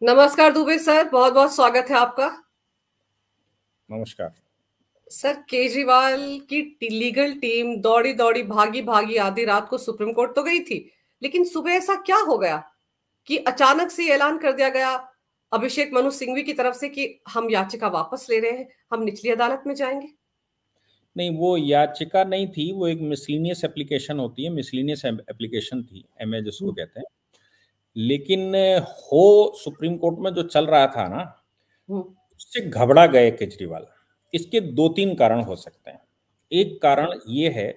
नमस्कार दुबे सर, बहुत बहुत स्वागत है आपका। नमस्कार सर, केजरीवाल की लीगल टीम दौड़ी दौड़ी भागी भागी आधी रात को सुप्रीम कोर्ट तो गई थी, लेकिन सुबह ऐसा क्या हो गया कि अचानक से ऐलान कर दिया गया अभिषेक मनु सिंघवी की तरफ से कि हम याचिका वापस ले रहे हैं, हम निचली अदालत में जाएंगे। नहीं, वो याचिका नहीं थी, वो एक मिसलिनियस एप्लीकेशन होती है, मिसलिनियस एप्लीकेशन थी, एमए जिसको कहते हैं। लेकिन हो सुप्रीम कोर्ट में जो चल रहा था ना, उससे घबरा गए केजरीवाल। इसके दो तीन कारण हो सकते हैं। एक कारण ये है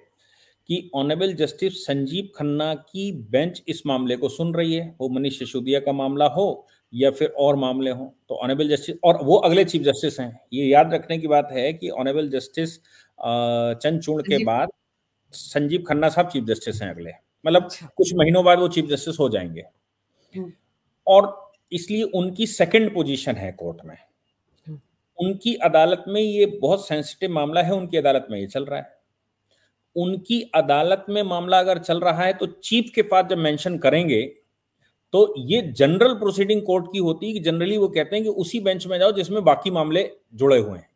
कि ऑनरेबल जस्टिस संजीव खन्ना की बेंच इस मामले को सुन रही है, वो मनीष सिसोदिया का मामला हो या फिर और मामले हों, तो ऑनरेबल जस्टिस और वो अगले चीफ जस्टिस हैं। ये याद रखने की बात है कि ऑनरेबल जस्टिस चंद्रचूड़ के जी। बाद संजीव खन्ना साहब चीफ जस्टिस हैं अगले, मतलब अच्छा। कुछ महीनों बाद वो चीफ जस्टिस हो जाएंगे। और इसलिए उनकी सेकंड पोजीशन है कोर्ट में। उनकी अदालत में ये बहुत सेंसिटिव मामला है, उनकी अदालत में ये चल रहा है। उनकी अदालत में मामला अगर चल रहा है तो चीफ के पास जब मेंशन करेंगे तो ये जनरल प्रोसीडिंग कोर्ट की होती है कि जनरली वो कहते हैं कि उसी बेंच में जाओ जिसमें बाकी मामले जुड़े हुए हैं।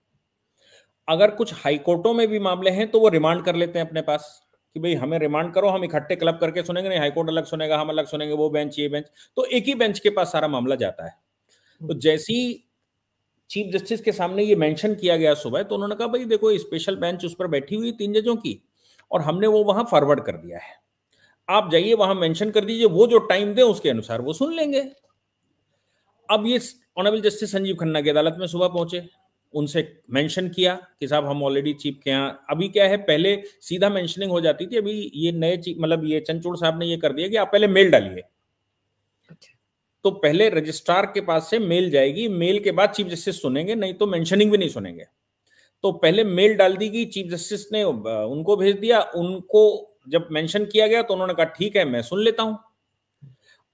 अगर कुछ हाई कोर्टों में भी मामले हैं तो वो रिमांड कर लेते हैं अपने पास कि भाई हमें रिमांड करो, हम इकट्ठे क्लब करके सुनेंगे, नहीं हाईकोर्ट अलग सुनेगा, हम अलग सुनेंगे, वो बेंच ये बेंच, तो एक ही बेंच के पास सारा मामला जाता है। तो जैसी चीफ जस्टिस के सामने ये मेंशन किया गया सुबह, तो उन्होंने कहा भाई देखो स्पेशल बेंच उस पर बैठी हुई 3 जजों की, और हमने वो वहां फॉरवर्ड कर दिया है, आप जाइए वहां मेंशन कर दीजिए, वो जो टाइम दे उसके अनुसार वो सुन लेंगे। अब ये ऑनरेबल जस्टिस संजीव खन्ना की अदालत में सुबह पहुंचे, उनसे मेंशन किया कि साहब हम ऑलरेडी चीफ के यहाँ, अभी क्या है पहले सीधा मेंशनिंग हो जाती थी, अभी ये नए चीफ मतलब ये चंद्रचूड़ साहब ने ये कर दिया कि आप पहले मेल डालिए। तो पहले रजिस्ट्रार के पास से मेल जाएगी, मेल के बाद चीफ जस्टिस सुनेंगे, नहीं तो मेंशनिंग भी नहीं सुनेंगे। तो पहले मेल डाल दी गई, चीफ जस्टिस ने उनको भेज दिया, उनको जब मेंशन किया गया तो उन्होंने कहा ठीक है मैं सुन लेता हूं।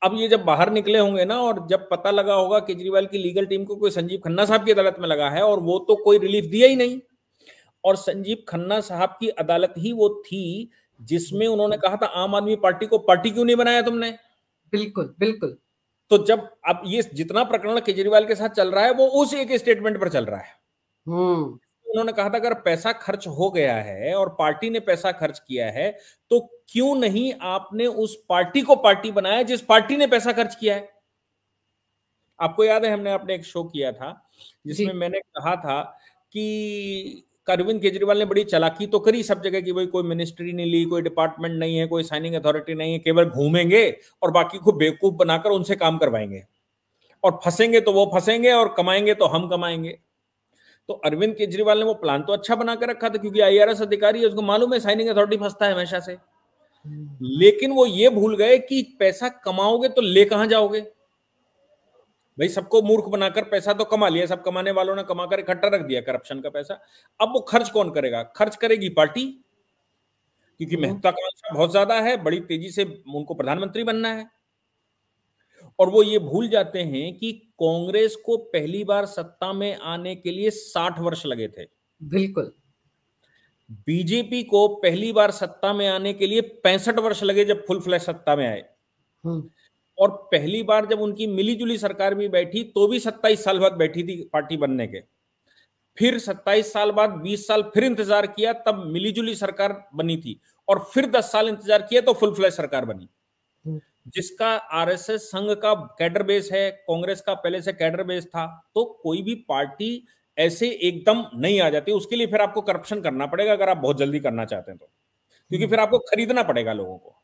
अब ये जब बाहर निकले होंगे ना और जब पता लगा होगा केजरीवाल की लीगल टीम को कोई संजीव खन्ना साहब की अदालत में लगा है और वो तो कोई रिलीफ दिया ही नहीं, और संजीव खन्ना साहब की अदालत ही वो थी जिसमें उन्होंने कहा था आम आदमी पार्टी को पार्टी क्यों नहीं बनाया तुमने। बिल्कुल बिल्कुल। तो जब अब ये जितना प्रकरण केजरीवाल के साथ चल रहा है वो उस एक स्टेटमेंट पर चल रहा है। उन्होंने कहा था अगर पैसा खर्च हो गया है और पार्टी ने पैसा खर्च किया है तो क्यों नहीं आपने उस पार्टी को पार्टी बनाया जिस पार्टी ने पैसा खर्च किया है। आपको याद है हमने अपने एक शो किया था जिसमें मैंने कहा था कि अरविंद केजरीवाल ने बड़ी चालाकी तो करी सब जगह कि भाई कोई मिनिस्ट्री नहीं ली, कोई डिपार्टमेंट नहीं है, कोई साइनिंग अथॉरिटी नहीं है, केवल घूमेंगे और बाकी को बेवकूफ बनाकर उनसे काम करवाएंगे, और फंसेंगे तो वो फंसेंगे और कमाएंगे तो हम कमाएंगे। तो अरविंद केजरीवाल ने वो प्लान तो अच्छा बना कर रखा था क्योंकि आईआरएस अधिकारी है, उसको मालूम है साइनिंग अथॉरिटी फंसता है हमेशा से। लेकिन वो ये भूल गए कि पैसा कमाओगे तो ले कहां जाओगे। भाई सबको मूर्ख बनाकर पैसा तो कमा लिया, सब कमाने वालों ने कमाकर इकट्ठा रख दिया करप्शन का पैसा। अब वो खर्च कौन करेगा, खर्च करेगी पार्टी, क्योंकि महत्वाकांक्षा बहुत ज्यादा है, बड़ी तेजी से उनको प्रधानमंत्री बनना है। और वो ये भूल जाते हैं कि कांग्रेस को पहली बार सत्ता में आने के लिए 60 वर्ष लगे थे। बिल्कुल। बीजेपी को पहली बार सत्ता में आने के लिए 65 वर्ष लगे जब फुल फ्लैश सत्ता में आए। और पहली बार जब उनकी मिलीजुली सरकार भी बैठी तो भी 27 साल बाद बैठी थी पार्टी बनने के। फिर 27 साल बाद 20 साल फिर इंतजार किया, तब मिलीजुली सरकार बनी थी, और फिर 10 साल इंतजार किया तो फुल फ्लैश सरकार बनी। जिसका आरएसएस संघ का कैडर बेस है, कांग्रेस का पहले से कैडर बेस था, तो कोई भी पार्टी ऐसे एकदम नहीं आ जाती। उसके लिए फिर आपको करप्शन करना पड़ेगा अगर आप बहुत जल्दी करना चाहते हैं तो, क्योंकि फिर आपको खरीदना पड़ेगा लोगों को।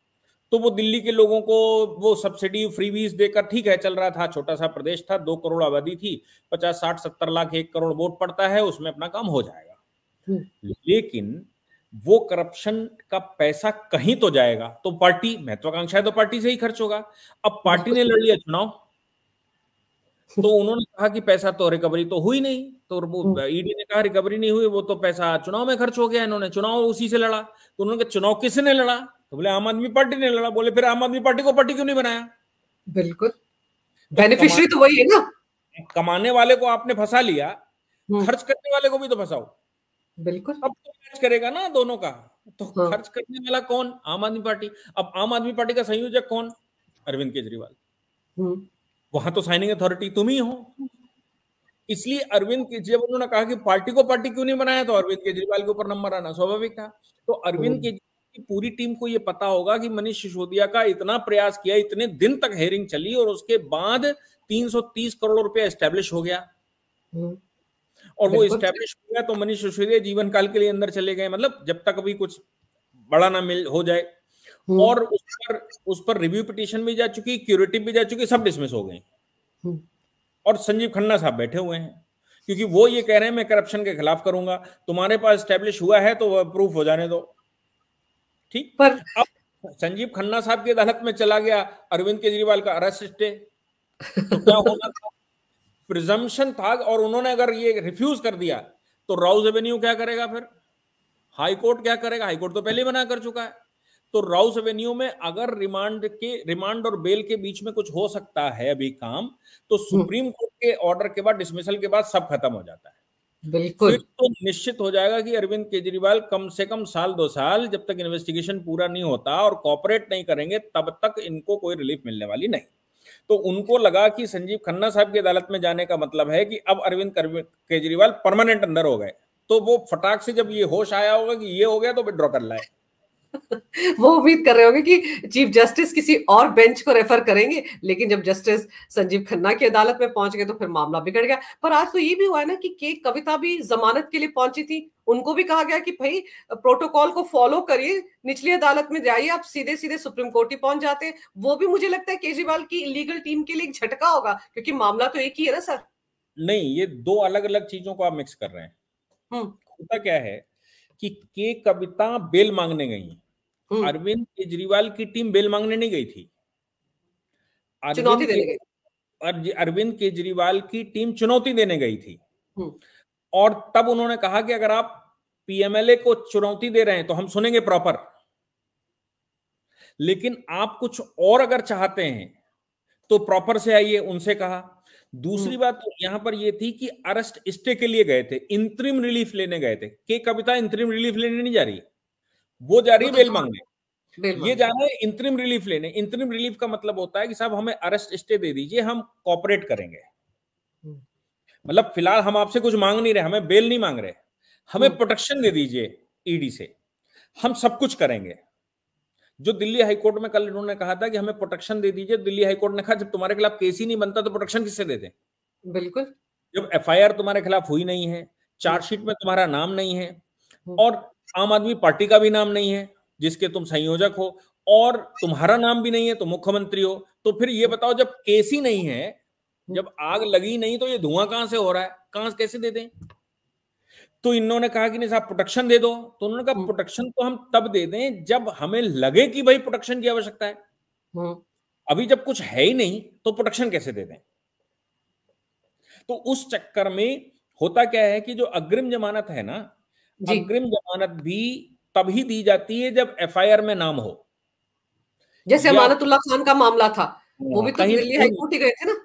तो वो दिल्ली के लोगों को वो सब्सिडी फ्रीबीज देकर ठीक है चल रहा था, छोटा सा प्रदेश था, 2 करोड़ आबादी थी, 50 60 70 लाख 1 करोड़ वोट पड़ता है, उसमें अपना काम हो जाएगा। लेकिन वो करप्शन का पैसा कहीं तो जाएगा, तो पार्टी महत्वाकांक्षा है तो पार्टी से ही खर्च होगा। अब पार्टी ने लड़ लिया चुनाव, तो उन्होंने कहा कि पैसा तो रिकवरी तो हुई नहीं, तो ईडी ने कहा रिकवरी नहीं हुई, वो तो पैसा चुनाव में खर्च हो गया, इन्होंने चुनाव उसी से लड़ा। तो उन्होंने कहा चुनाव किसने लड़ा, तो बोले आम आदमी पार्टी ने लड़ा। बोले फिर आम आदमी पार्टी को पार्टी क्यों नहीं बनाया। बिल्कुल, बेनिफिशियरी तो वही है ना। कमाने वाले को आपने फंसा लिया, खर्च करने वाले को भी तो फंसाओ। बिल्कुल। अब तो मैच करेगा ना दोनों का। तो खर्च करने वाला कौन, आम आदमी पार्टी। अब आम आदमी पार्टी का संयोजक कौन, अरविंद केजरीवाल। वहां तो साइनिंग अथॉरिटी तुम ही हो। इसलिए अरविंद केजरीवाल, उन्होंने कहा कि पार्टी को पार्टी क्यों नहीं बनाया, तो अरविंद केजरीवाल के ऊपर नंबर आना स्वाभाविक था। तो अरविंद केजरीवाल की पूरी टीम को यह पता होगा कि मनीष सिसोदिया का इतना प्रयास किया, इतने दिन तक हेयरिंग चली और उसके बाद 330 करोड़ रुपया एस्टेब्लिश हो गया, और वो एस्टेब्लिश हो गया तो मनीष सिसोदिया जीवन काल के लिए अंदर चले गए, मतलब जब तक अभी कुछ बड़ा ना मिल हो जाए। और उस पर रिव्यू पिटीशन भी जा चुकी, क्यूरेटिव भी जा चुकी, सब डिसमिस हो गई। और संजीव खन्ना साहब बैठे हुए हैं, क्योंकि वो ये कह रहे हैं मैं करप्शन के खिलाफ करूंगा, तुम्हारे पास एस्टेब्लिश हुआ है तो प्रूफ हो जाने दो। ठीक, पर अब संजीव खन्ना साहब की अदालत में चला गया अरविंद केजरीवाल का अरेस्ट स्टे, तो क्या होना था, प्रिजम्पशन था, और उन्होंने अगर ये रिफ्यूज कर दिया तो राउज एवेन्यू क्या करेगा, फिर हाई कोर्ट क्या करेगा, हाई कोर्ट तो पहले मना कर चुका है। तो राउस एवेन्यू में अगर रिमांड और बेल के बीच में कुछ हो सकता है अभी काम, तो सुप्रीम कोर्ट के ऑर्डर के बाद, डिसमिसल के बाद सब खत्म हो जाता है। बिल्कुल। फिर तो निश्चित हो जाएगा कि अरविंद केजरीवाल कम से कम साल 2 साल, जब तक इन्वेस्टिगेशन पूरा नहीं होता और कॉपरेट नहीं करेंगे, तब तक इनको कोई रिलीफ मिलने वाली नहीं। तो उनको लगा कि संजीव खन्ना साहब की अदालत में जाने का मतलब है कि अब अरविंद केजरीवाल परमानेंट अंदर हो गए, तो वो फटाक से जब ये होश आया होगा कि ये हो गया तो विड्रॉ कर लाए। वो उम्मीद कर रहे होंगे कि चीफ जस्टिस किसी और बेंच को रेफर करेंगे, लेकिन जब जस्टिस संजीव खन्ना की अदालत में पहुंच गए तो फिर मामला बिगड़ गया। पर आज तो ये भी हुआ है ना कि के कविता भी जमानत के लिए पहुंची थी, उनको भी कहा गया कि भाई प्रोटोकॉल को फॉलो करिए, निचली अदालत में जाइए, आप सीधे सीधे सुप्रीम कोर्ट ही पहुंच जाते हैं। वो भी मुझे लगता है केजरीवाल की इलीगल टीम के लिए एक झटका होगा, क्योंकि मामला तो एक ही है ना सर। नहीं, ये दो अलग अलग चीजों को आप मिक्स कर रहे हैं। होता क्या है कि के कविता बेल मांगने गई, अरविंद केजरीवाल की टीम बेल मांगने नहीं गई थी, अरविंद केजरीवाल की टीम चुनौती देने गई थी। और तब उन्होंने कहा कि अगर आप पीएमएलए को चुनौती दे रहे हैं तो हम सुनेंगे प्रॉपर, लेकिन आप कुछ और अगर चाहते हैं तो प्रॉपर से आइए, उनसे कहा। दूसरी बात तो यहां पर यह थी कि अरेस्ट स्टे के लिए गए थे, इंतरिम रिलीफ लेने गए थे। के कविता इंतरिम रिलीफ लेने नहीं जा रही, वो जा रही है बेल मांगने, ये जा रहा है इंतरिम रिलीफ लेने। इंतरिम रिलीफ का मतलब होता है कि साहब हमें अरेस्ट स्टे दे दीजिए, हम कॉपरेट करेंगे, मतलब फिलहाल हम आपसे कुछ मांग नहीं रहे, हमें बेल नहीं मांग रहे, हमें प्रोटेक्शन दे दीजिए ईडी से, हम सब कुछ करेंगे। जो दिल्ली हाईकोर्ट में कल इन्होंने कहा था कि हमें प्रोटेक्शन दे दीजिए, दिल्ली हाईकोर्ट ने कहा जब तुम्हारे खिलाफ केस ही नहीं बनता तो प्रोटेक्शन किससे दे दें। बिल्कुल, जब एफआईआर तुम्हारे खिलाफ हुई नहीं है, चार्जशीट में तुम्हारा नाम नहीं है, और आम आदमी पार्टी का भी नाम नहीं है जिसके तुम संयोजक हो, और तुम्हारा नाम भी नहीं है, तो मुख्यमंत्री हो, तो फिर ये बताओ जब केस ही नहीं है, जब आग लगी नहीं, तो ये धुआं कहां से हो रहा है, कहां कैसे दे दें। तो इन्होंने कहा कि नहीं साहब प्रोटेक्शन दे दो, तो उन्होंने कहा प्रोटेक्शन तो हम तब दे दें जब हमें लगे कि भाई प्रोटेक्शन की आवश्यकता है, अभी जब कुछ है ही नहीं तो प्रोटेक्शन कैसे दे दें। तो उस चक्कर में होता क्या है कि जो अग्रिम जमानत है ना, अग्रिम जमानत भी तभी दी जाती है जब एफआईआर में नाम हो, जैसे अमानतुल्लाह खान का मामला था, वो भी तो दिल्ली हाईकोर्ट ही गए थे ना।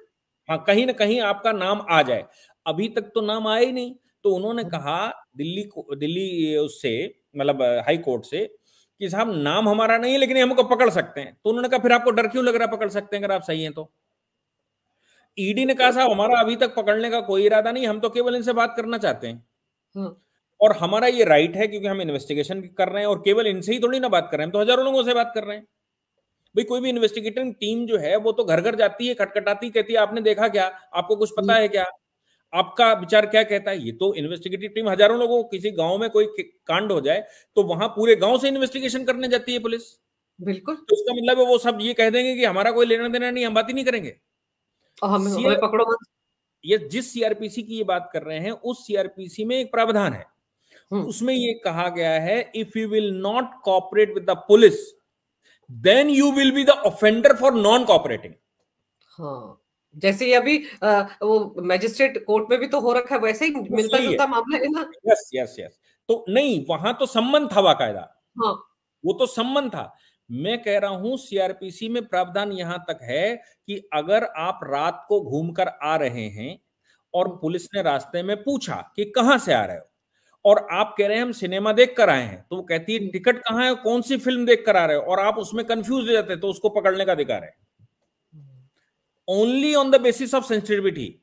हाँ, कहीं ना कहीं आपका नाम आ जाए, अभी तक तो नाम आया ही नहीं। तो उन्होंने कहा दिल्ली उससे, मतलब हाई कोर्ट से, कि साहब नाम हमारा नहीं है लेकिन हमको पकड़ सकते हैं। तो उन्होंने कहा फिर आपको डर क्यों लग रहा है, पकड़ सकते हैं अगर आप सही हैं तो। ईडी ने कहा साहब हमारा अभी तक पकड़ने का कोई इरादा नहीं, हम तो केवल इनसे बात करना चाहते हैं, और हमारा ये राइट है क्योंकि हम इन्वेस्टिगेशन कर रहे हैं, और केवल इनसे ही थोड़ी ना बात कर रहे हैं, हम तो हजारों लोगों से बात कर रहे हैं। भाई कोई भी इन्वेस्टिगेटिंग टीम जो है वो तो घर घर जाती है, खटखटाती, कहती है आपने देखा क्या, आपको कुछ पता है क्या, आपका विचार क्या कहता है। ये तो इन्वेस्टिगेटिव टीम हजारों लोगों, किसी गांव में कोई कांड हो जाए तो वहां पूरे गांव से इन्वेस्टिगेशन करने जाती है पुलिस। बिल्कुल, तो इसका मतलब है वो सब ये कह देंगे कि हमारा कोई लेना देना नहीं, हम बात ही नहीं करेंगे, हमें पकड़ो मत। ये जिस सीआरपीसी की ये बात कर रहे हैं, उस सीआरपीसी में एक प्रावधान है, उसमें ये कहा गया है if you will not cooperate with the police then you will be the offender for non cooperating. हाँ, जैसे ये अभी वो मैजिस्ट्रेट कोर्ट में भी तो हो रखा है, वैसे ही मिलता जुलता मामला है ना। यस यस यस, तो नहीं वहां तो सम्मन था बाकायदा, हाँ, वो तो सम्मन था। मैं कह रहा हूं सीआरपीसी में प्रावधान यहां तक है कि अगर आप रात को घूमकर आ रहे हैं और पुलिस ने रास्ते में पूछा कि कहां से आ रहे हो, और आप कह रहे हैं हम सिनेमा देख कर आए हैं, तो वो कहती है टिकट कहां है, कौन सी फिल्म देख कर आ रहे हो, और आप उसमें कंफ्यूज हो जाते हैं, तो उसको पकड़ने का अधिकार है। Only on the basis of sensitivity.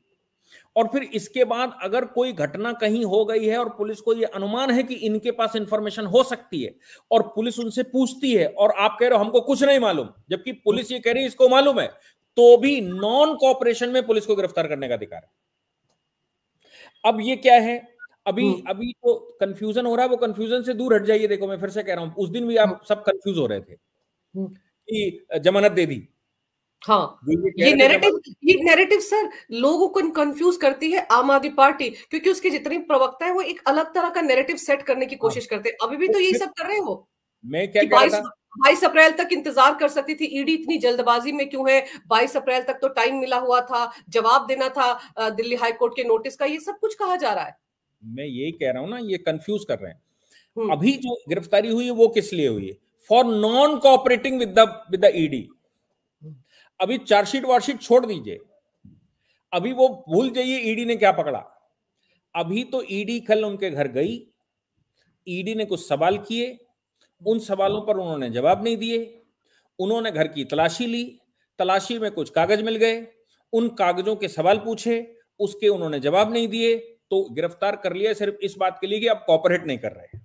और फिर इसके बाद अगर कोई घटना कहीं हो गई है और पुलिस को यह अनुमान है कि इनके पास इंफॉर्मेशन हो सकती है और पुलिस उनसे पूछती है और आप कह रहे हो हमको कुछ नहीं मालूम, जबकि पुलिस ये कह रही है इसको मालूम है, तो भी नॉन कोऑपरेशन में पुलिस को गिरफ्तार करने का अधिकार है। अब ये क्या है, अभी अभी तो कंफ्यूजन हो रहा है, वो कंफ्यूजन से दूर हट जाइए। देखो मैं फिर से कह रहा हूं, उस दिन भी आप सब कंफ्यूज हो रहे थे कि जमानत दे दी। हाँ, ये नैरेटिव सर लोगों को कंफ्यूज करती है आम आदमी पार्टी, क्योंकि उसके जितने प्रवक्ता है वो एक अलग तरह का नैरेटिव सेट करने की कोशिश करते हैं। अभी भी तो यही सब कर रहे हो। मैं क्या कह रहा था, 22 अप्रैल तक इंतजार कर सकती थी ईडी, इतनी जल्दबाजी में क्यों है? 22 अप्रैल तक तो टाइम मिला हुआ था, जवाब देना था दिल्ली हाईकोर्ट के नोटिस का, ये सब कुछ कहा जा रहा है। मैं यही कह रहा हूं ना, ये कंफ्यूज कर रहे हैं। अभी जो गिरफ्तारी हुई है वो किस लिए हुई है? For non cooperating with the ED. अभी चार्जशीट वार्कशीट छोड़ दीजिए, अभी वो भूल जाइए ईडी ने क्या पकड़ा। अभी तो ईडी कल उनके घर गई, ईडी ने कुछ सवाल किए, उन सवालों पर उन्होंने जवाब नहीं दिए। उन्होंने घर की तलाशी ली, तलाशी में कुछ कागज मिल गए, उन कागजों के सवाल पूछे, उसके उन्होंने जवाब नहीं दिए, तो गिरफ्तार कर लिया सिर्फ इस बात के लिए कि आप कोऑपरेट नहीं कर रहे।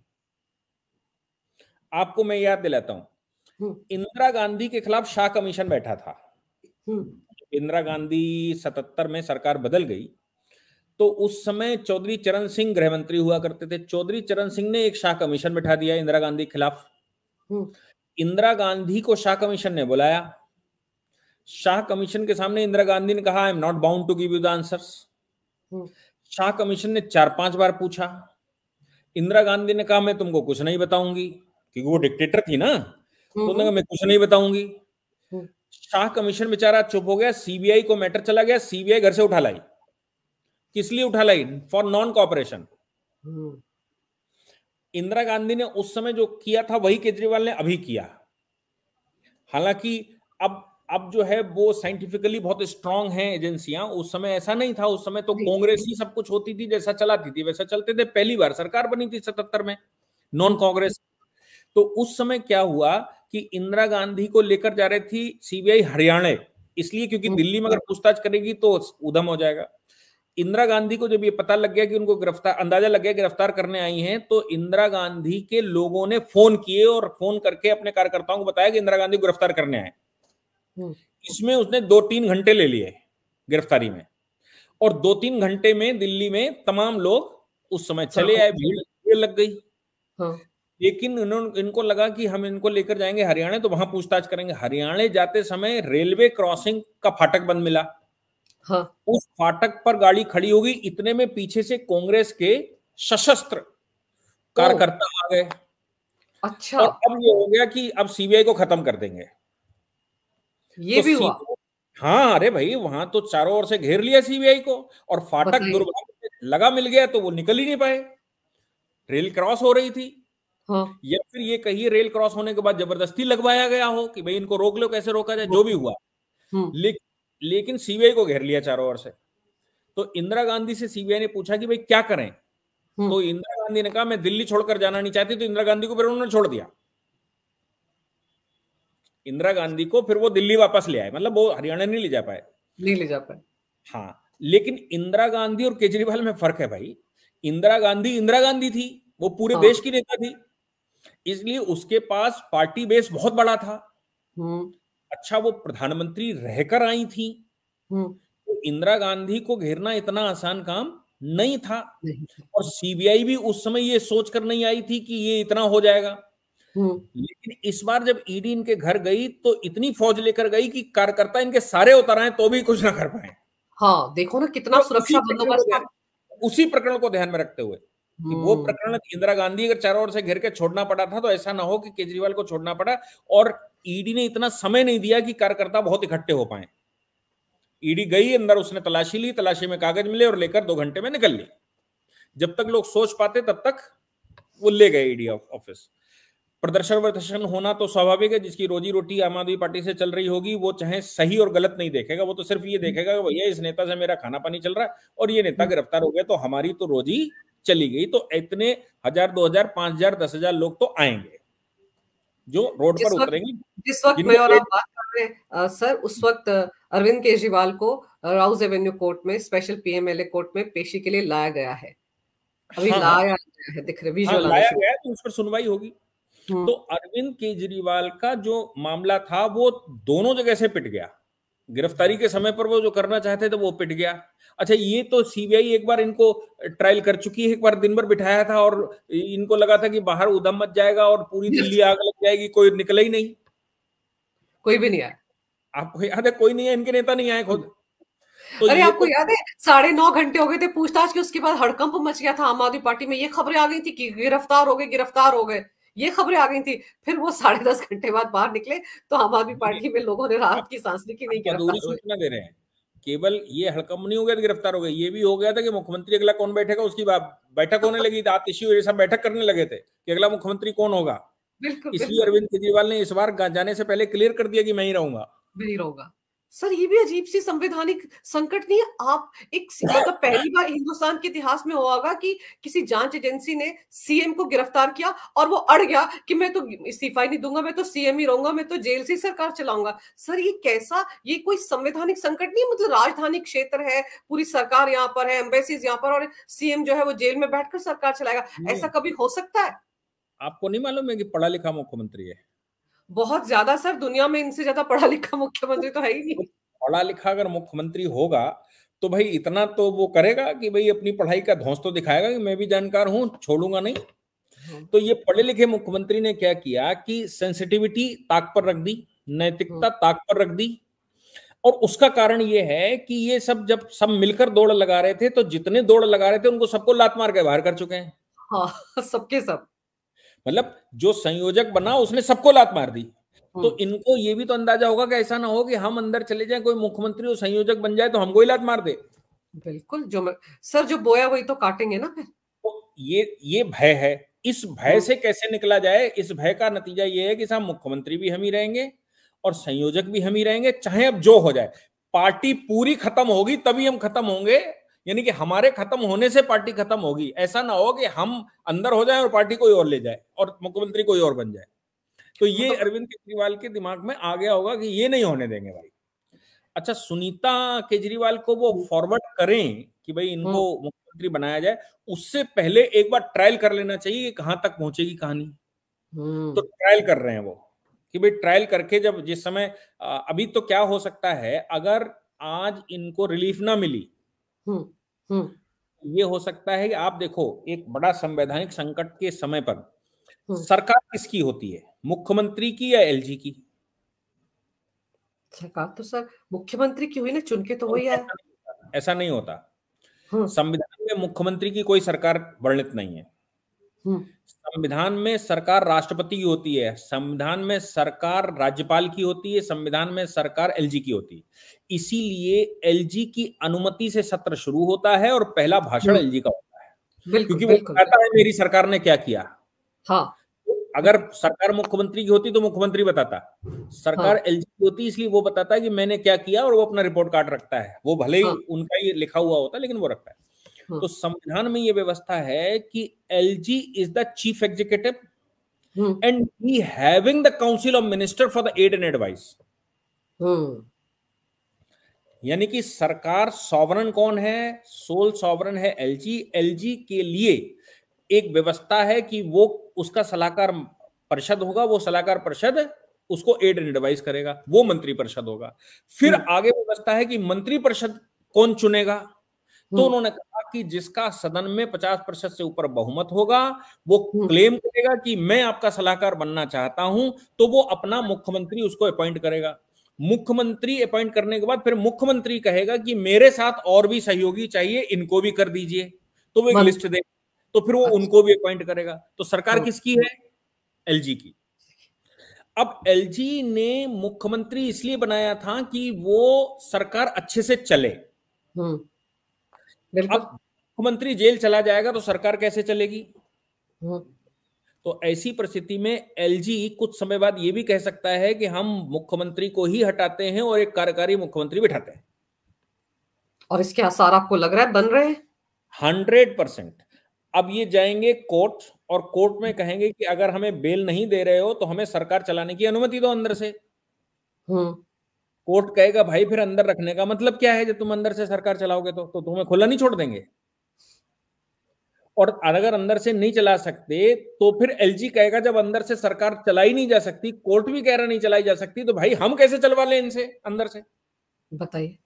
आपको मैं याद दिलाता हूं, इंदिरा गांधी के खिलाफ शाह कमीशन बैठा था। इंदिरा गांधी 77 में सरकार बदल गई तो उस समय चौधरी चरण सिंह गृह मंत्री हुआ करते थे। चौधरी चरण सिंह ने एक शाह कमीशन बैठा दिया इंदिरा गांधी के खिलाफ। इंदिरा गांधी को शाह कमीशन ने बुलाया, शाह कमीशन के सामने इंदिरा गांधी ने कहा I am not bound to give you the answers. Shah commission ने 4-5 बार पूछा, इंदिरा गांधी ने कहा मैं तुमको कुछ नहीं बताऊंगी, क्योंकि वो डिक्टेटर थी ना, तो उन्होंने कहा मैं कुछ नहीं बताऊंगी। शाह कमीशन बेचारा चुप हो गया, सीबीआई को मैटर चला गया, सीबीआई घर से उठा लाई। किस लिए उठा लाई? For non cooperation. Indira Gandhi ने उस समय जो किया था वही केजरीवाल ने अभी किया। हालांकि अब जो है वो साइंटिफिकली बहुत स्ट्रांग हैं एजेंसियां, उस समय ऐसा नहीं था। उस समय तो कांग्रेस ही सब कुछ होती थी, जैसा चलाती थी वैसा चलते थे। पहली बार सरकार बनी थी 77 में नॉन कांग्रेस। तो उस समय क्या हुआ कि इंदिरा गांधी को लेकर जा रही थी सीबीआई हरियाणा, इसलिए क्योंकि दिल्ली में अगर पूछताछ करेगी तो उधम हो जाएगा। इंदिरा गांधी को जब ये पता लग गया कि उनको अंदाजा लग गया गिरफ्तार करने आई हैं, तो इंदिरा गांधी के लोगों ने फोन किए और फोन करके अपने कार्यकर्ताओं को बताया कि इंदिरा गांधी को गिरफ्तार करने आए। इसमें उसने 2-3 घंटे ले लिए गिरफ्तारी में, और 2-3 घंटे में दिल्ली में तमाम लोग उस समय चले आए, भीड़ लग गई। लेकिन इनको लगा कि हम इनको लेकर जाएंगे हरियाणा तो वहां पूछताछ करेंगे। हरियाणा जाते समय रेलवे क्रॉसिंग का फाटक बंद मिला। उस फाटक पर गाड़ी खड़ी होगी, इतने में पीछे से कांग्रेस के सशस्त्र कार्यकर्ता आ गए। अच्छा। और अब ये हो गया कि अब सीबीआई को खत्म कर देंगे। ये भी हुआ? हाँ, अरे भाई वहां तो चारों ओर से घेर लिया सीबीआई को, और फाटक दुर्भाग्य से लगा मिल गया तो वो निकल ही नहीं पाए। रेल क्रॉस हो रही थी। या फिर ये कहिए रेल क्रॉस होने के बाद जबरदस्ती लगवाया गया हो कि भाई इनको रोक लो, कैसे रोका जाए, जो भी हुआ। लेकिन सीबीआई को घेर लिया चारों ओर से। तो इंदिरा गांधी से सीबीआई ने पूछा कि भाई क्या करें, तो इंदिरा गांधी ने कहा मैं दिल्ली छोड़कर जाना नहीं चाहती। तो इंदिरा गांधी को फिर उन्होंने छोड़ दिया। इंदिरा गांधी को फिर वो दिल्ली वापस ले आए, मतलब वो हरियाणा नहीं ले जा पाए। हाँ, लेकिन इंदिरा गांधी और केजरीवाल में फर्क है भाई। इंदिरा गांधी थी, वो पूरे देश की नेता थी, इसलिए उसके पास पार्टी बेस बहुत बड़ा था। अच्छा, वो प्रधानमंत्री रहकर आई थी, तो इंदिरा गांधी को घेरना इतना आसान काम नहीं था। और सीबीआई भी उस समय ये सोचकर नहीं आई थी कि ये इतना हो जाएगा। लेकिन इस बार जब ईडी इनके घर गई तो इतनी फौज लेकर गई कि कार्यकर्ता इनके सारे उतर आए तो भी कुछ ना कर पाए। हाँ, देखो ना कितना सुरक्षा बंदोबस्त था। उसी प्रकरण को ध्यान में रखते हुए कि वो प्रकरण इंदिरा गांधी अगर चारों ओर से घेर के छोड़ना पड़ा था तो ऐसा ना हो कि केजरीवाल को छोड़ना पड़ा। और ईडी ने इतना समय नहीं दिया कि कार्यकर्ता बहुत इकट्ठे हो पाए। ईडी गई अंदर, उसने तलाशी ली, तलाशी में कागज मिले और लेकर 2 घंटे में निकल ली। जब तक लोग सोच पाते तब तक वो ले गए ईडी ऑफिस। प्रदर्शन होना तो स्वाभाविक है। जिसकी रोजी रोटी आम आदमी पार्टी से चल रही होगी वो चाहे सही और गलत नहीं देखेगा, वो तो सिर्फ ये देखेगा कि भैया इस नेता से मेरा खाना पानी चल रहा है और ये नेता गिरफ्तार हो गया तो हमारी तो रोजी चली गई। तो इतने 1000, 2000, 5000, 10,000 लोग तो आएंगे जो रोड पर उतरेंगे। जिस वक्त मैं और आप बात कर सर उस वक्त अरविंद केजरीवाल को राउज एवेन्यू कोर्ट में, स्पेशल पीएमएलए कोर्ट में पेशी के लिए लाया गया है। अभी हाँ हाँ लाया गया है, दिख रहे हाँ, विजुअल आने लाया शुरू। गया है तो उस पर सुनवाई होगी। तो अरविंद केजरीवाल का जो मामला था वो दोनों जगह से पिट गया। गिरफ्तारी के समय पर वो जो करना चाहते थे वो पिट गया। अच्छा, ये तो सीबीआई एक बार इनको ट्रायल कर चुकी है, एक बार दिन भर बिठाया था और इनको लगा था कि बाहर उधम मच जाएगा और पूरी दिल्ली आग लग जाएगी, कोई निकला ही नहीं। कोई भी नहीं आया। आपको याद है? कोई नहीं है, इनके नेता नहीं आए खुद। तो अरे ये आपको तो याद है 9.5 घंटे हो गए थे पूछताछ की, उसके बाद हड़कंप मच गया था आम आदमी पार्टी में। ये खबरें आ गई थी कि गिरफ्तार हो गए, गिरफ्तार हो गए, ये खबरें आ गई थी। फिर वो 10.5 घंटे बाद बाहर निकले तो आम आदमी पार्टी में लोगों ने राहत आप की सांस ली कि नहीं आप अधूरी गिरफ्तार हुए। सूचना दे रहे हैं। केवल ये हड़कंप नहीं हो गया तो गिरफ्तार हो गए, ये भी हो गया था कि मुख्यमंत्री अगला कौन बैठेगा उसकी बैठक होने लगी थी। आतिशी सब बैठक करने लगे थे कि अगला मुख्यमंत्री कौन होगा। बिल्कुल इसलिए बिल्कुल। अरविंद केजरीवाल ने इस बार जाने से पहले क्लियर कर दिया कि मैं ही रहूंगा। नहीं रहूंगा। सर ये भी अजीब सी संवैधानिक संकट नहीं है? आप मतलब पहली बार हिंदुस्तान के इतिहास में हुआ होगा कि किसी जांच एजेंसी ने सीएम को गिरफ्तार किया और वो अड़ गया कि मैं तो इस्तीफा ही नहीं दूंगा, मैं तो सीएम ही रहूंगा, मैं तो जेल से ही सरकार चलाऊंगा। सर ये कैसा, ये कोई संवैधानिक संकट नहीं है? मतलब राजधानी क्षेत्र है, पूरी सरकार यहाँ पर है, एम्बेसीज यहाँ पर, और सीएम जो है वो जेल में बैठकर सरकार चलाएगा। ऐसा कभी हो सकता है? आपको नहीं मालूम है कि पढ़ा लिखा मुख्यमंत्री है? बहुत ज्यादा सर, दुनिया में इनसे ज्यादा पढ़ा लिखा मुख्यमंत्री तो है ही तो नहीं। पढ़ा लिखा अगर मुख्यमंत्री होगा तो भाई इतना तो वो करेगा कि भाई अपनी पढ़ाई का धौंस तो दिखाएगा कि मैं भी जानकार हूं, छोड़ूंगा नहीं। तो ये पढ़े लिखे मुख्यमंत्री ने क्या किया कि सेंसिटिविटी ताक पर रख दी, नैतिकता ताक पर रख दी। और उसका कारण ये है कि ये सब जब सब मिलकर दौड़ लगा रहे थे तो जितने दौड़ लगा रहे थे उनको सबको लात मार के बाहर कर चुके हैं। हाँ सबके सब। मतलब जो संयोजक बना उसने सबको लात मार दी। तो हम्म। इनको ये भी तो अंदाजा होगा कि ऐसा ना हो कि हम अंदर चले जाएं, कोई मुख्यमंत्री और संयोजक बन जाए तो हमको ही लात मार दे। बिल्कुल, सर जो बोया वही तो काटेंगे ना फिर। तो ये भय है। इस भय से कैसे निकला जाए? इस भय का नतीजा ये है कि साहब मुख्यमंत्री भी हम ही रहेंगे और संयोजक भी हम ही रहेंगे, चाहे अब जो हो जाए। पार्टी पूरी खत्म होगी तभी हम खत्म होंगे, यानी कि हमारे खत्म होने से पार्टी खत्म होगी। ऐसा ना हो कि हम अंदर हो जाए और पार्टी कोई और ले जाए और मुख्यमंत्री कोई और बन जाए। तो ये मतलब अरविंद केजरीवाल के दिमाग में आ गया होगा कि ये नहीं होने देंगे भाई। अच्छा, सुनीता केजरीवाल को वो फॉरवर्ड करें कि भाई इनको मुख्यमंत्री बनाया जाए, उससे पहले एक बार ट्रायल कर लेना चाहिए कि कहां तक पहुंचेगी कहानी। तो ट्रायल कर रहे हैं वो कि भाई ट्रायल करके जब जिस समय अभी तो क्या हो सकता है, अगर आज इनको रिलीफ ना मिली ये हो सकता है कि आप देखो एक बड़ा संवैधानिक संकट के समय पर सरकार किसकी होती है, मुख्यमंत्री की या एलजी की? सरकार तो सर मुख्यमंत्री की हुई ना, चुन के तो वही आया। ऐसा नहीं होता। हम्म। संविधान में मुख्यमंत्री की कोई सरकार वर्णित नहीं है। हम्म। संविधान में सरकार राष्ट्रपति की होती है, संविधान में सरकार राज्यपाल की होती है, संविधान में सरकार एलजी की होती है। इसीलिए एलजी की अनुमति से सत्र शुरू होता है और पहला भाषण एलजी का होता है, बिल्कुल क्योंकि वो बिल्कुल। बताता है मेरी सरकार ने क्या किया। हाँ अगर सरकार मुख्यमंत्री की होती तो मुख्यमंत्री बताता, सरकार हाँ एलजी की होती इसलिए वो बताता है कि मैंने क्या किया, और वो अपना रिपोर्ट कार्ड रखता है। वो भले ही हाँ। उनका ही लिखा हुआ होता है लेकिन वो रखता है। तो संविधान में ये व्यवस्था है कि LG is the chief executive and he having the council of minister for the aid and advice. यानी कि सरकार सॉवरन कौन है? सोल सॉवरन है एलजी। एलजी के लिए एक व्यवस्था है कि वो उसका सलाहकार परिषद होगा, वो सलाहकार परिषद उसको एड एंड एडवाइस करेगा, वो मंत्री परिषद होगा। फिर आगे व्यवस्था है कि मंत्री परिषद कौन चुनेगा? तो उन्होंने कहा कि जिसका सदन में 50% से ऊपर बहुमत होगा वो क्लेम करेगा कि मैं आपका सलाहकार बनना चाहता हूं, तो वो अपना मुख्यमंत्री उसको अपॉइंट करेगा। मुख्यमंत्री अपॉइंट करने के बाद फिर मुख्यमंत्री कहेगा कि मेरे साथ और भी सहयोगी चाहिए, इनको भी कर दीजिए। तो वो एक लिस्ट दे, तो फिर वो अच्छा। उनको भी अपॉइंट करेगा। तो सरकार किसकी है? एलजी की। अब एलजी ने मुख्यमंत्री इसलिए बनाया था कि वो सरकार अच्छे से चले। बिल्कुल। अब मुख्यमंत्री जेल चला जाएगा तो सरकार कैसे चलेगी? तो ऐसी परिस्थिति में एलजी कुछ समय बाद ये भी कह सकता है कि हम मुख्यमंत्री को ही हटाते हैं और एक कार्यकारी मुख्यमंत्री बिठाते हैं। और इसके आसार आपको लग रहा है बन रहे हैं? 100%। अब ये जाएंगे कोर्ट और कोर्ट में कहेंगे कि अगर हमें बेल नहीं दे रहे हो तो हमें सरकार चलाने की अनुमति दो अंदर से। कोर्ट कहेगा भाई फिर अंदर रखने का मतलब क्या है, जब तुम अंदर से सरकार चलाओगे तो तुम्हें खुला नहीं छोड़ देंगे। और अगर अंदर से नहीं चला सकते तो फिर एलजी कहेगा जब अंदर से सरकार चलाई नहीं जा सकती, कोर्ट भी कह रहा नहीं चलाई जा सकती, तो भाई हम कैसे चलवा लें इनसे अंदर से। बताइए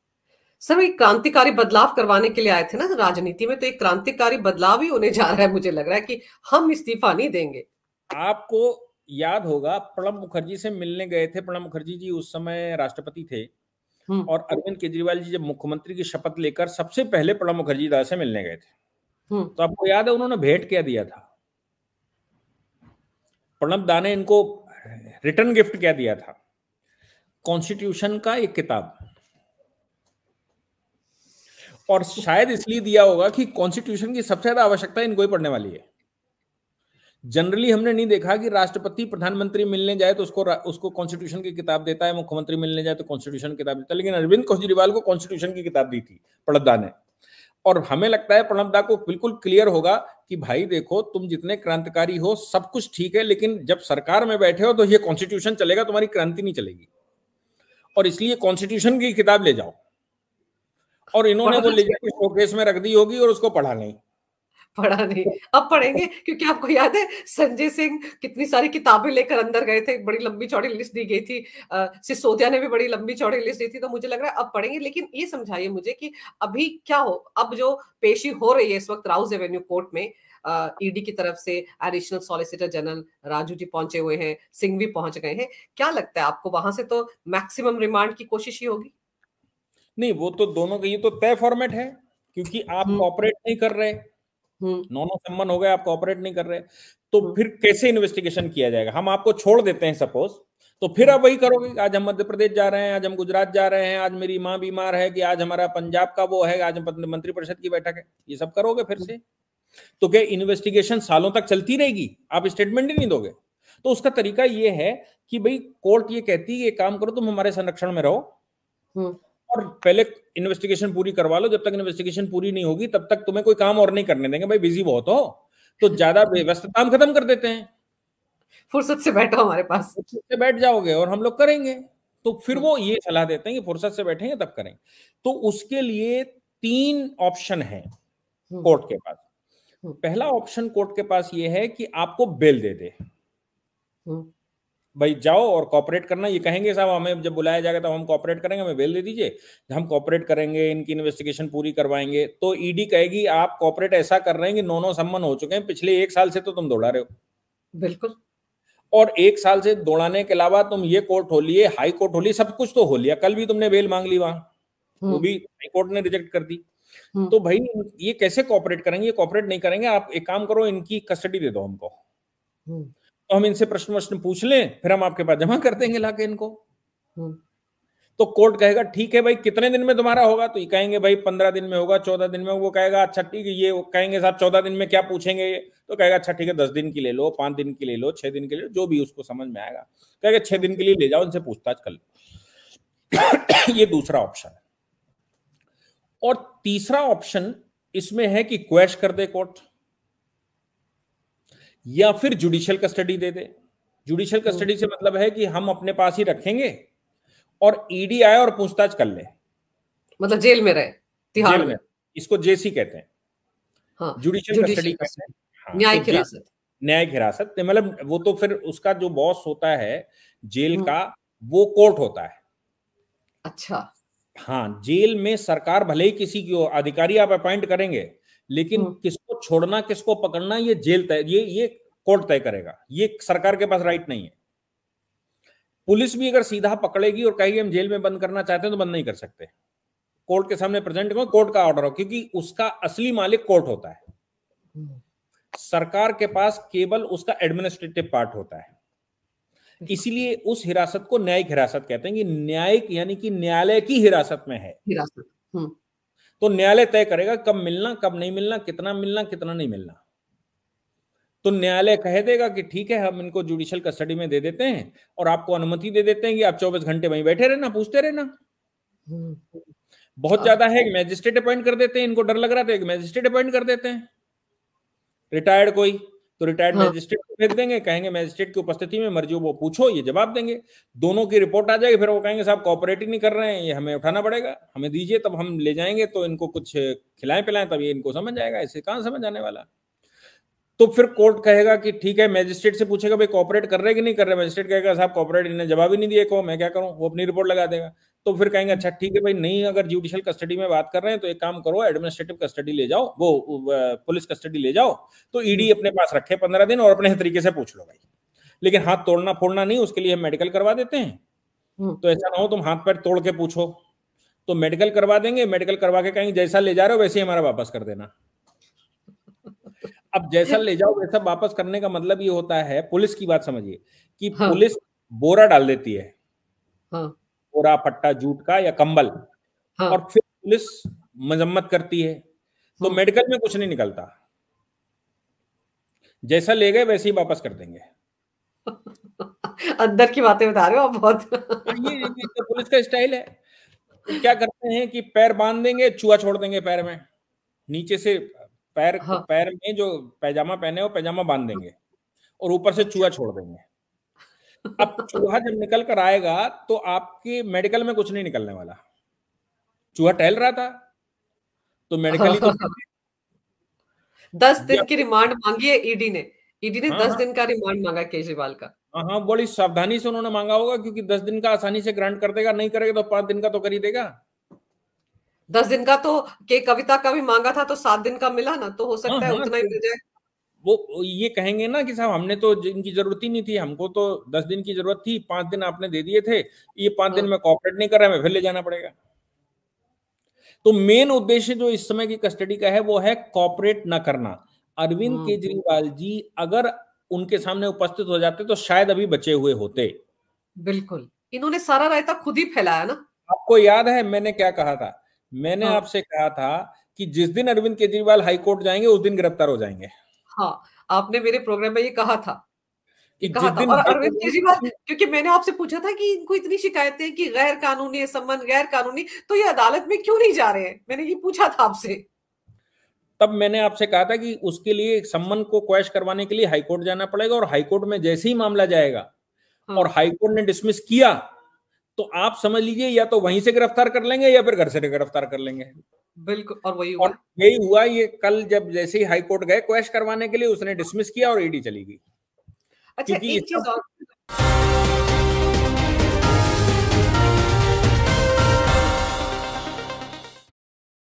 सर, एक क्रांतिकारी बदलाव करवाने के लिए आए थे ना राजनीति में, तो एक क्रांतिकारी बदलाव ही होने जा रहा है। मुझे लग रहा है कि हम इस्तीफा नहीं देंगे। आपको याद होगा प्रणब मुखर्जी से मिलने गए थे, प्रणब मुखर्जी जी उस समय राष्ट्रपति थे, और अरविंद केजरीवाल जी जब मुख्यमंत्री की शपथ लेकर सबसे पहले प्रणब मुखर्जी दा से मिलने गए थे, तो आपको याद है उन्होंने भेंट क्या दिया था? प्रणब दा ने इनको रिटर्न गिफ्ट क्या दिया था? कॉन्स्टिट्यूशन का एक किताब। और शायद इसलिए दिया होगा कि कॉन्स्टिट्यूशन की सबसे ज्यादा आवश्यकता इनको ही पढ़ने वाली है। जनरली हमने नहीं देखा कि राष्ट्रपति प्रधानमंत्री मिलने जाए तो उसको कॉन्स्टिट्यूशन की किताब देता है, मुख्यमंत्री मिलने जाए तो कॉन्स्टिट्यूशन की किताब देता है, लेकिन अरविंद केजरीवाल को कॉन्स्टिट्यूशन की किताब दी थी प्रणब दा ने। और हमें लगता है प्रणब दा को बिल्कुल क्लियर होगा कि भाई देखो तुम जितने क्रांतिकारी हो सब कुछ ठीक है, लेकिन जब सरकार में बैठे हो तो ये कॉन्स्टिट्यूशन चलेगा, तुम्हारी क्रांति नहीं चलेगी, और इसलिए कॉन्स्टिट्यूशन की किताब ले जाओ। और इन्होंने वो ले जाके शोकेस में रख दी होगी और उसको पढ़ा नहीं। अब पढ़ेंगे, क्योंकि आपको याद है संजय सिंह कितनी सारी किताबें लेकर अंदर गए थे, बड़ी लंबी चौड़ी लिस्ट दी गई थी, सिसोदिया ने भी बड़ी लंबी चौड़ी लिस्ट दी थी, तो मुझे लग रहा है अब पढ़ेंगे। लेकिन ये समझाइए मुझे कि अभी क्या हो, अब जो पेशी हो रही है इस वक्त राउज एवेन्यू कोर्ट में, ईडी की तरफ से additional solicitor general Raju ji पहुंचे हुए हैं, सिंह भी पहुंच गए हैं, क्या लगता है आपको वहां से तो मैक्सिमम रिमांड की कोशिश ही होगी? नहीं, वो तो दोनों का ये तो तय फॉर्मेट है, क्योंकि आप कॉपरेट नहीं कर रहे, नॉनो सम्मन हो गए, आप कॉपरेट नहीं कर रहे, तो फिर कैसे इन्वेस्टिगेशन किया जाएगा? हम आपको छोड़ देते हैं सपोज, तो फिर आप वही करोगे, आज हम मध्य प्रदेश जा रहे हैं, आज हम गुजरात जा रहे हैं, आज मेरी माँ बीमार है, कि आज हमारा पंजाब का वो है, आज मंत्रिपरिषद की बैठक है, ये सब करोगे फिर से? तो क्या इन्वेस्टिगेशन सालों तक चलती रहेगी? आप स्टेटमेंट ही नहीं दोगे? तो उसका तरीका ये है कि भाई कोर्ट ये कहती है, ये काम करो, तुम हमारे संरक्षण में रहो और पहले इन्वेस्टिगेशन पूरी करवा लो। जब तक इन्वेस्टिगेशन पूरी नहीं होगी तब तक तुम्हें कोई काम और नहीं करने देंगे, भाई बिजी बहुत हो, तो ज्यादा व्यस्त काम खत्म कर देते हैं, फुर्सत से बैठो हमारे पास, फुर्सत से बैठ जाओगे और हम लोग करेंगे। तो फिर वो ये सलाह देते हैं कि फुर्सत से बैठेंगे तब करेंगे। तो उसके लिए 3 ऑप्शन है कोर्ट के पास। पहला ऑप्शन कोर्ट के पास ये है कि आपको बेल दे दे, भाई जाओ और कॉपरेट करना। ये कहेंगे साहब हमें जब बुलाया जाएगा तो हम कॉपरेट करेंगे, हमें बेल दे दीजिए, हम कॉपरेट करेंगे, इनकी इन्वेस्टिगेशन पूरी करवाएंगे। तो ईडी कहेगी आप कॉपरेट ऐसा कर रहे हैं कि नो सम्मन हो चुके हैं, पिछले 1 साल से तो तुम दौड़ा रहे हो। बिल्कुल। और 1 साल से दौड़ाने के अलावा तुम ये कोर्ट हो लिए, हाई कोर्ट हो लिए, सब कुछ तो हो लिया, कल भी तुमने बेल मांग ली वहां, वो भी हाई कोर्ट ने रिजेक्ट कर दी। तो भाई ये कैसे कॉपरेट करेंगे? ये कॉपरेट नहीं करेंगे। आप एक काम करो, इनकी कस्टडी दे दो हमको, तो हम इनसे प्रश्न पूछ लें, फिर हम आपके पास जमा कर देंगे लाके इनको। तो कोर्ट कहेगा ठीक है भाई, कितने दिन में तुम्हारा होगा? तो ये कहेंगे भाई 15 दिन में होगा, 14 दिन में। वो कहेगा अच्छा ठीक है, ये कहेंगे साहब 14 दिन में क्या पूछेंगे? तो कहेगा अच्छा ठीक है 10 दिन की ले लो, 5 दिन की ले लो, 6 दिन की ले लो, जो भी उसको समझ में आएगा। कहेगा 6 दिन के लिए ले जाओ, इनसे पूछताछ कर लो। ये दूसरा ऑप्शन है। और तीसरा ऑप्शन इसमें है कि क्वैश कर दे कोर्ट, या फिर जुडिशियल कस्टडी दे दे। जुडिशियल कस्टडी से मतलब है कि हम अपने पास ही रखेंगे और ईडी आए और पूछताछ कर ले, मतलब जेल में रहे, तिहाड़ में। इसको जेसी कहते हैं, हाँ, जुडिशियल कस्टडी कहते हैं। हाँ, न्यायिक हिरासत। न्यायिक हिरासत मतलब वो तो फिर उसका जो बॉस होता है जेल का, वो कोर्ट होता है। अच्छा। हाँ, जेल में सरकार भले ही किसी की अधिकारी आप अपॉइंट करेंगे, लेकिन किसको छोड़ना किसको पकड़ना ये जेल तय, ये कोर्ट तय करेगा, ये सरकार के पास राइट नहीं है। पुलिस भी अगर सीधा पकड़ेगी और कहेगी हम जेल में बंद करना चाहते हैं तो बंद नहीं कर सकते, कोर्ट के सामने प्रेजेंट करो, कोर्ट का ऑर्डर हो, क्योंकि उसका असली मालिक कोर्ट होता है। सरकार के पास केवल उसका एडमिनिस्ट्रेटिव पार्ट होता है। इसीलिए उस हिरासत को न्यायिक हिरासत कहते हैं, कि न्यायिक यानी कि न्यायालय की हिरासत में है। हिरासत। तो न्यायालय तय करेगा कब मिलना, कब नहीं मिलना, कितना मिलना, कितना नहीं मिलना। तो न्यायालय कह देगा कि ठीक है हम इनको जुडिशियल कस्टडी में दे देते हैं और आपको अनुमति दे देते हैं कि आप 24 घंटे वहीं बैठे रहना, पूछते रहना। बहुत ज्यादा है, मैजिस्ट्रेट अपॉइंट कर देते हैं, इनको डर लग रहा था, एक मैजिस्ट्रेट अपॉइंट कर देते हैं, रिटायर्ड कोई, तो रिटायर्ड हाँ, मैजिस्ट्रेट को भेज देंगे, कहेंगे मैजिस्ट्रेट की उपस्थिति में मर्जी वो पूछो, ये जवाब देंगे, दोनों की रिपोर्ट आ जाएगी, फिर वो कहेंगे साहब कोऑपरेट ही नहीं कर रहे हैं, ये हमें उठाना पड़ेगा, हमें दीजिए, तब हम ले जाएंगे तो इनको कुछ खिलाएं पिलाएं, तब ये इनको समझ आएगा, ऐसे कहाँ समझ आने वाला। तो फिर कोर्ट कहेगा कि ठीक है, मैजिस्ट्रेट से पूछेगा भाई कोऑपरेट कर रहे कि नहीं कर रहे, मैजिस्ट्रेट कहेगा साहब कोऑपरेट, इन्हें जवाब ही नहीं दिए, को मैं क्या करूं, वो अपनी रिपोर्ट लगा देगा। तो फिर कहेंगे अच्छा ठीक है भाई, नहीं अगर जुडिशियल कस्टडी में बात कर रहे हैं तो एक काम करो, एडमिनिस्ट्रेटिव कस्टडी ले जाओ, वो पुलिस कस्टडी ले जाओ, तो ईडी अपने पास रखे 15 दिन और अपने तरीके से पूछ लो भाई, लेकिन हाथ तोड़ना फोड़ना नहीं, उसके लिए हम मेडिकल करवा देते हैं। तो ऐसा ना हो तुम हाथ पैर तोड़ के पूछो, तो मेडिकल करवा देंगे, मेडिकल करवा के कहेंगे जैसा ले जा रहे हो वैसे ही हमारा वापस कर देना। अब जैसा ले जाओ वैसा वापस करने का मतलब ये होता है, पुलिस की बात समझिए, कि हाँ, पुलिस बोरा डाल देती है, हाँ, बोरा पट्टा जूट का या कंबल, हाँ, और फिर पुलिस मजम्मत करती है, तो मेडिकल में कुछ नहीं निकलता, जैसा ले गए वैसे ही वापस कर देंगे। अंदर की बातें बता रहे हो आप बहुत। ये तो पुलिस का स्टाइल है। तो क्या करते हैं कि पैर बांध देंगे, चूहा छोड़ देंगे पैर में, नीचे से हाँ, पैर में जो पैजामा पहने हो पैजामा बांध देंगे और ऊपर से चूहा छोड़ देंगे। अब चूहा जब निकल कर आएगा तो आपके मेडिकल में कुछ नहीं निकलने वाला, चूहा टहल रहा था तो मेडिकल ही तो 10 दिन की आपको। रिमांड मांगी है ईडी ने। ईडी ने हाँ 10 हाँ दिन का रिमांड मांगा केजरीवाल का। हाँ हाँ, बड़ी सावधानी से उन्होंने मांगा होगा, क्योंकि 10 दिन का आसानी से ग्रांट कर देगा, नहीं करेगा तो 5 दिन का तो कर ही देगा। 10 दिन का तो के कविता का भी मांगा था तो 7 दिन का मिला ना, तो हो हाँ सकता है हाँ, उतना ही तो मिल जाए। वो ये कहेंगे ना कि साहब हमने तो इनकी जरूरत ही नहीं थी, हमको तो 10 दिन की जरूरत थी, 5 दिन आपने दे दिए थे, ये 5 दिन हाँ, में कॉपरेट नहीं कर रहा है, मैं फिर ले जाना पड़ेगा। तो मेन उद्देश्य जो इस समय की कस्टडी का है वो है कॉपरेट ना करना। अरविंद हम्म, केजरीवाल जी अगर उनके सामने उपस्थित हो जाते तो शायद अभी बचे हुए होते। बिल्कुल। इन्होंने सारा रायता खुद ही फैलाया ना। आपको याद है मैंने क्या कहा था? मैंने हाँ, आपसे कहा था कि जिस दिन अरविंद केजरीवाल हाईकोर्ट जाएंगे उस दिन गिरफ्तार हो जाएंगे, हाँ, आपने मेरे प्रोग्राम में ये कहा था। ये कि कहा जिस था, दिन और अरविंद केजरीवाल, हाईकोर्ट। क्योंकि मैंने आपसे पूछा था कि इनको इतनी शिकायतें कि गैर कानूनी संबंध, गैर कानूनी, तो ये अदालत में क्यों नहीं जा रहे हैं, मैंने ये पूछा था आपसे। तब मैंने आपसे कहा था कि उसके लिए सम्मन को क्वैश करवाने के लिए हाईकोर्ट जाना पड़ेगा, और हाईकोर्ट में जैसे ही मामला जाएगा और हाँ, हाईकोर्ट ने डिसमिस किया तो आप समझ लीजिए या तो वहीं से गिरफ्तार कर लेंगे या फिर घर से गिरफ्तार कर लेंगे। बिल्कुल, और वही और हुआ। यही हुआ, ये कल जब जैसे ही हाईकोर्ट गए क्वैश करवाने के लिए, उसने डिसमिस किया और ईडी चली गई, अच्छा, क्योंकि एक इसका चीज और